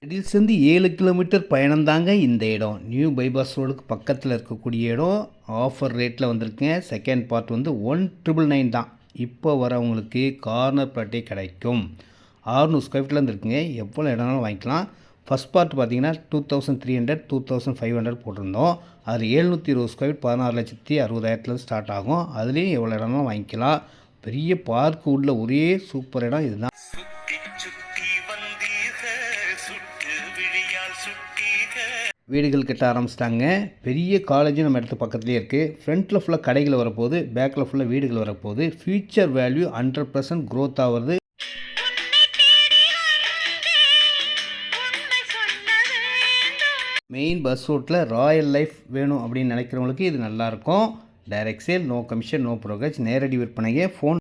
ரெடில்ஸ்லேருந்து 7 kilometre பயணம் தாங்க இந்த இடம். நியூ பைபாஸ் ரோடுக்கு பக்கத்தில் இருக்கக்கூடிய இடம். ஆஃபர் ரேட்டில் வந்திருக்குங்க. செகண்ட் பார்ட் வந்து 1999 தான். இப்போ வரவங்களுக்கு கார்னர் ப்ளாட்டே கிடைக்கும். 600 ஸ்கொயர் ஃபீட்டில் இருக்குங்க. எவ்வளோ இடம்னாலும் வாங்கிக்கலாம். ஃபஸ்ட் பார்ட் பார்த்தீங்கன்னா 2300 2500 போட்டிருந்தோம். அதில் 720 ஸ்கொயர் ஃபீட் 16,60,000 ஸ்டார்ட் ஆகும். அதுலேயும் எவ்வளோ இடம்னாலும் வாங்கிக்கலாம். பெரிய பார்க் உள்ள ஒரே சூப்பர் இடம் இதுதான். வீடுகள் கட்ட ஆரம்பிச்சிட்டாங்க. பெரிய காலேஜும் நம்ம இடத்து பக்கத்துலேயே இருக்குது. ஃப்ரண்ட்டில் ஃபுல்லாக கடைகள் வரப்போகுது, பேக்கில் ஃபுல்லாக வீடுகள் வரப்போகுது. ஃபியூச்சர் வேல்யூ 100% க்ரோத் ஆகிறது. மெயின் பஸ் ரூட்டில் ராயல் லைஃப் வேணும் அப்படின்னு நினைக்கிறவங்களுக்கு இது நல்லாயிருக்கும். Direct sale, no commission, no brokerage, நேரடி விற்பனையே. ஃபோன்